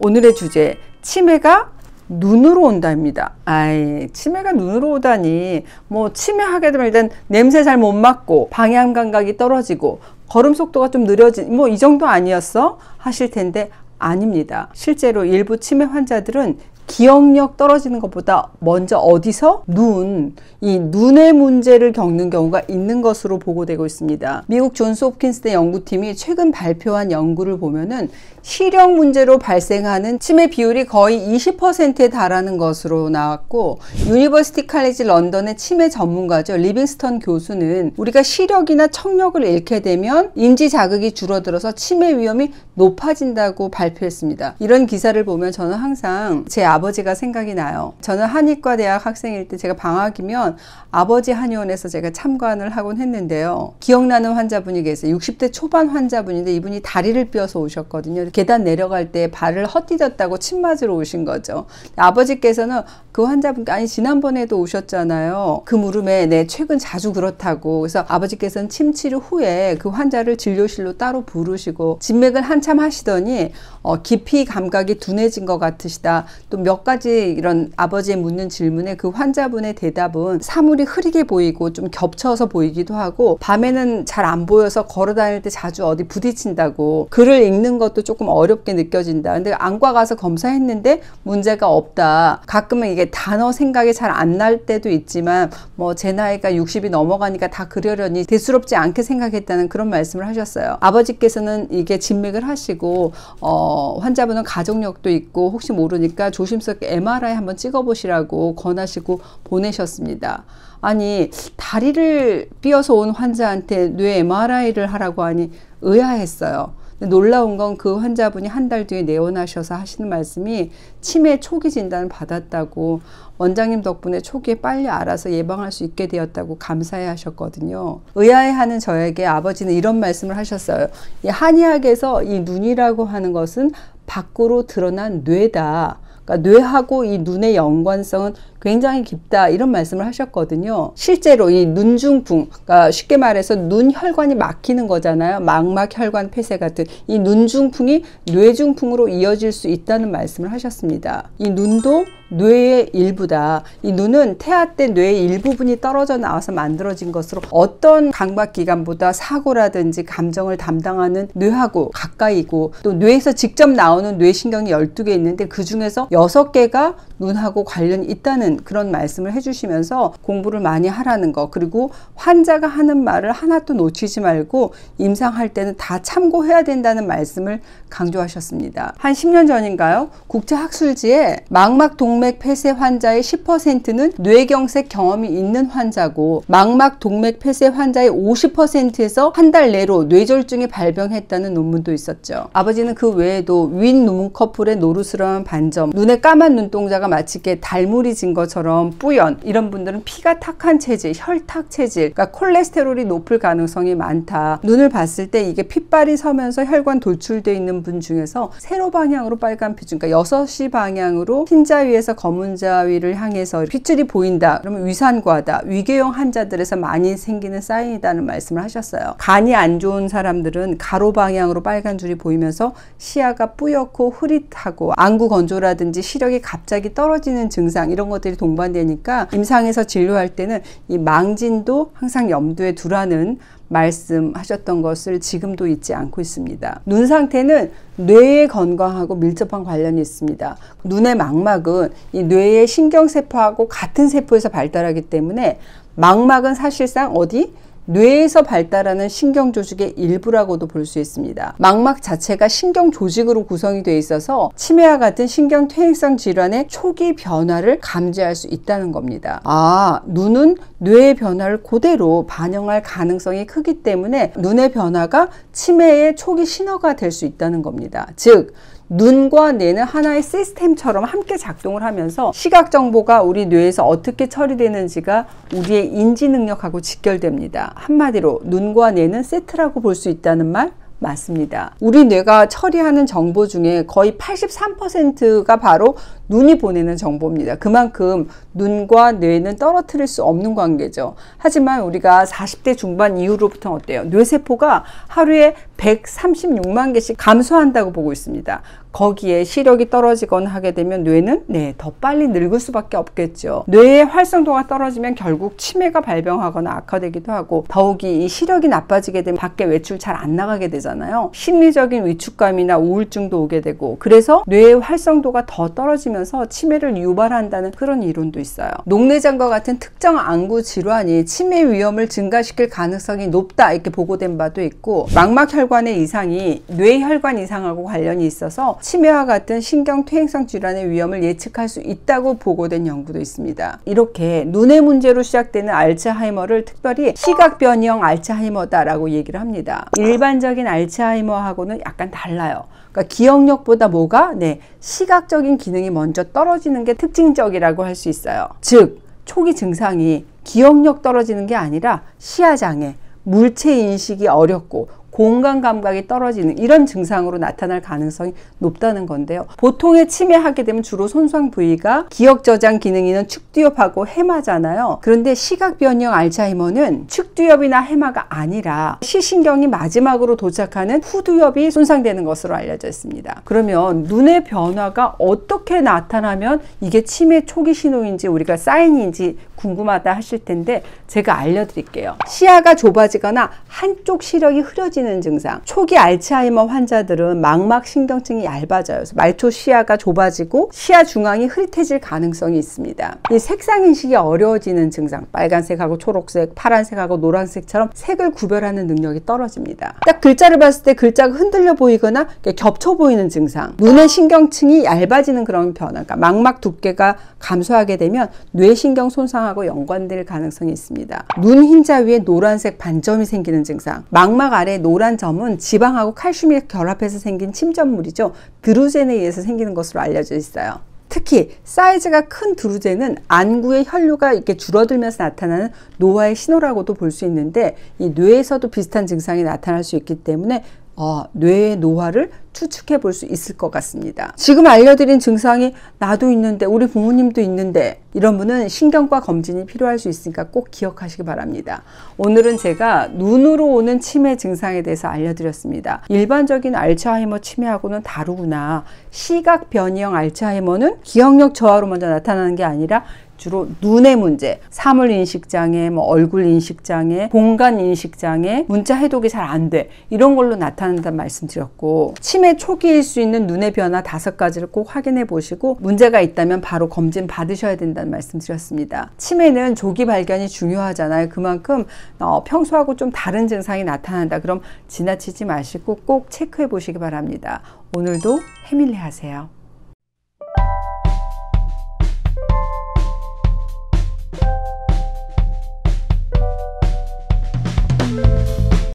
오늘의 주제, 치매가 눈으로 온다입니다. 아이, 치매가 눈으로 오다니. 뭐 치매하게 되면 일단 냄새 잘 못 맡고 방향 감각이 떨어지고 걸음 속도가 좀 느려진, 뭐 이 정도 아니었어? 하실 텐데 아닙니다. 실제로 일부 치매 환자들은 기억력 떨어지는 것보다 먼저 어디서? 이 눈의 문제를 겪는 경우가 있는 것으로 보고되고 있습니다. 미국 존스 홉킨스대 연구팀이 최근 발표한 연구를 보면은 시력 문제로 발생하는 치매 비율이 거의 20%에 달하는 것으로 나왔고, 유니버시티 칼리지 런던의 치매 전문가죠, 리빙스턴 교수는 우리가 시력이나 청력을 잃게 되면 인지 자극이 줄어들어서 치매 위험이 높아진다고 발표했습니다. 이런 기사를 보면 저는 항상 제 아버지가 생각이 나요. 저는 한의과 대학 학생일 때 제가 방학이면 아버지 한의원에서 제가 참관을 하곤 했는데요. 기억나는 환자분이 계세요. 60대 초반 환자분인데 이분이 다리를 삐어서 오셨거든요. 계단 내려갈 때 발을 헛디뎠다고 침 맞으러 오신 거죠. 아버지께서는 그 환자분께, 아니 지난번에도 오셨잖아요. 그 물음에 네 최근 자주 그렇다고. 그래서 아버지께서는 침 치료 후에 그 환자를 진료실로 따로 부르시고 진맥을 한참 하시더니 깊이 감각이 둔해진 것 같으시다. 또 몇 가지 이런 아버지의 묻는 질문에 그 환자분의 대답은 사물이 흐리게 보이고 좀 겹쳐서 보이기도 하고 밤에는 잘 안 보여서 걸어 다닐 때 자주 어디 부딪힌다고, 글을 읽는 것도 조금 어렵게 느껴진다. 근데 안과 가서 검사했는데 문제가 없다. 가끔은 이게 단어 생각이 잘 안 날 때도 있지만 뭐 제 나이가 60이 넘어가니까 다 그러려니 대수롭지 않게 생각했다는 그런 말씀을 하셨어요. 아버지께서는 이게 진맥을 하시고 환자분은 가족력도 있고 혹시 모르니까 조심스럽게 MRI 한번 찍어보시라고 권하시고 보내셨습니다. 아니, 다리를 삐어서 온 환자한테 뇌 MRI를 하라고 하니 의아했어요. 놀라운 건 그 환자분이 한 달 뒤에 내원하셔서 하시는 말씀이 치매 초기 진단을 받았다고, 원장님 덕분에 초기에 빨리 알아서 예방할 수 있게 되었다고 감사해 하셨거든요. 의아해하는 저에게 아버지는 이런 말씀을 하셨어요. 이 한의학에서 이 눈이라고 하는 것은 밖으로 드러난 뇌다. 그러니까 뇌하고 이 눈의 연관성은 굉장히 깊다, 이런 말씀을 하셨거든요. 실제로 이 눈중풍, 그러니까 쉽게 말해서 눈 혈관이 막히는 거잖아요. 망막혈관 폐쇄 같은 이 눈중풍이 뇌중풍으로 이어질 수 있다는 말씀을 하셨습니다. 이 눈도 뇌의 일부다. 이 눈은 태아 때 뇌의 일부분이 떨어져 나와서 만들어진 것으로 어떤 감각기관보다 사고라든지 감정을 담당하는 뇌하고 가까이고, 또 뇌에서 직접 나오는 뇌신경이 12개 있는데 그 중에서 6개가 눈하고 관련이 있다는 그런 말씀을 해주시면서 공부를 많이 하라는 거, 그리고 환자가 하는 말을 하나도 놓치지 말고 임상할 때는 다 참고해야 된다는 말씀을 강조하셨습니다. 한 10년 전인가요? 국제학술지에 망막동맥 폐쇄 환자의 10%는 뇌경색 경험이 있는 환자고, 망막동맥 폐쇄 환자의 50%에서 한 달 내로 뇌졸중이 발병했다는 논문도 있었죠. 아버지는 그 외에도 윈 눈꺼풀의 노르스러운 반점, 눈에 까만 눈동자가 마치 이렇게 달물이 진 것처럼 뿌연, 이런 분들은 피가 탁한 체질, 혈탁 체질, 그러니까 콜레스테롤이 높을 가능성이 많다. 눈을 봤을 때 이게 핏발이 서면서 혈관 돌출되어 있는 분 중에서 세로 방향으로 빨간 핏줄, 그러니까 6시 방향으로 흰자 위에서 검은 자 위를 향해서 핏줄이 보인다. 그러면 위산과다, 위궤양 환자들에서 많이 생기는 사인이라는 말씀을 하셨어요. 간이 안 좋은 사람들은 가로 방향으로 빨간 줄이 보이면서 시야가 뿌옇고 흐릿하고 안구 건조라든지 시력이 갑자기 떨어지는 증상, 이런 것들이 동반되니까 임상에서 진료할 때는 이 망진도 항상 염두에 두라는 말씀하셨던 것을 지금도 잊지 않고 있습니다. 눈 상태는 뇌의 건강하고 밀접한 관련이 있습니다. 눈의 망막은 이 뇌의 신경세포하고 같은 세포에서 발달하기 때문에 망막은 사실상 어디? 뇌에서 발달하는 신경조직의 일부라고도 볼 수 있습니다. 망막 자체가 신경조직으로 구성이 되어 있어서 치매와 같은 신경퇴행성 질환의 초기 변화를 감지할 수 있다는 겁니다. 눈은 뇌의 변화를 그대로 반영할 가능성이 크기 때문에 눈의 변화가 치매의 초기 신호가 될 수 있다는 겁니다. 즉, 눈과 뇌는 하나의 시스템처럼 함께 작동을 하면서 시각 정보가 우리 뇌에서 어떻게 처리되는지가 우리의 인지 능력하고 직결됩니다. 한마디로 눈과 뇌는 세트라고 볼 수 있다는 말 맞습니다. 우리 뇌가 처리하는 정보 중에 거의 83%가 바로 눈이 보내는 정보입니다. 그만큼 눈과 뇌는 떨어뜨릴 수 없는 관계죠. 하지만 우리가 40대 중반 이후로부터 어때요? 뇌세포가 하루에 136만 개씩 감소한다고 보고 있습니다. 거기에 시력이 떨어지거나 하게 되면 뇌는 더 빨리 늙을 수밖에 없겠죠. 뇌의 활성도가 떨어지면 결국 치매가 발병하거나 악화되기도 하고, 더욱이 이 시력이 나빠지게 되면 밖에 외출 잘 안 나가게 되잖아요. 심리적인 위축감이나 우울증도 오게 되고, 그래서 뇌의 활성도가 더 떨어지면서 치매를 유발한다는 그런 이론도 있어요. 녹내장과 같은 특정 안구 질환이 치매 위험을 증가시킬 가능성이 높다 이렇게 보고된 바도 있고, 망막혈관의 이상이 뇌혈관 이상하고 관련이 있어서 치매와 같은 신경퇴행성 질환의 위험을 예측할 수 있다고 보고된 연구도 있습니다. 이렇게 눈의 문제로 시작되는 알츠하이머를 특별히 시각변이형 알츠하이머다라고 얘기를 합니다. 일반적인 알츠하이머하고는 약간 달라요. 그러니까 기억력보다 뭐가? 시각적인 기능이 먼저 떨어지는 게 특징적이라고 할 수 있어요. 즉, 초기 증상이 기억력 떨어지는 게 아니라 시야장애, 물체 인식이 어렵고 공간 감각이 떨어지는 이런 증상으로 나타날 가능성이 높다는 건데요. 보통의 치매하게 되면 주로 손상 부위가 기억 저장 기능이 있는 축두엽하고 해마잖아요. 그런데 시각변이형 알츠하이머는 축두엽이나 해마가 아니라 시신경이 마지막으로 도착하는 후두엽이 손상되는 것으로 알려져 있습니다. 그러면 눈의 변화가 어떻게 나타나면 이게 치매 초기 신호인지 우리가 사인인지 궁금하다 하실 텐데 제가 알려드릴게요. 시야가 좁아지거나 한쪽 시력이 흐려지는 증상. 초기 알츠하이머 환자들은 망막신경층이 얇아져요. 그래서 말초 시야가 좁아지고 시야 중앙이 흐릿해질 가능성이 있습니다. 이 색상 인식이 어려워지는 증상. 빨간색하고 초록색, 파란색하고 노란색처럼 색을 구별하는 능력이 떨어집니다. 딱 글자를 봤을 때 글자가 흔들려 보이거나 겹쳐 보이는 증상. 눈의 신경층이 얇아지는 그런 변화. 그러니까 망막 두께가 감소하게 되면 뇌신경 손상하고 연관될 가능성이 있습니다. 눈 흰자 위에 노란색 반점이 생기는 증상. 망막 아래 노란 점은 지방하고 칼슘이 결합해서 생긴 침전물이죠. 드루젠에 의해서 생기는 것으로 알려져 있어요. 특히 사이즈가 큰 드루젠은 안구의 혈류가 이렇게 줄어들면서 나타나는 노화의 신호라고도 볼 수 있는데, 이 뇌에서도 비슷한 증상이 나타날 수 있기 때문에 뇌의 노화를 추측해 볼 수 있을 것 같습니다. 지금 알려드린 증상이 나도 있는데 우리 부모님도 있는데 이런 분은 신경과 검진이 필요할 수 있으니까 꼭 기억하시기 바랍니다. 오늘은 제가 눈으로 오는 치매 증상에 대해서 알려드렸습니다. 일반적인 알츠하이머 치매하고는 다르구나. 시각변이형 알츠하이머는 기억력 저하로 먼저 나타나는 게 아니라 주로 눈의 문제, 사물 인식장애, 얼굴 인식장애, 공간 인식장애, 문자 해독이 잘 안 돼. 이런 걸로 나타난다는 말씀드렸고, 치매 초기일 수 있는 눈의 변화 5가지를 꼭 확인해 보시고 문제가 있다면 바로 검진 받으셔야 된다는 말씀드렸습니다. 치매는 조기 발견이 중요하잖아요. 그만큼 평소하고 좀 다른 증상이 나타난다. 그럼 지나치지 마시고 꼭 체크해 보시기 바랍니다. 오늘도 해밀리 하세요.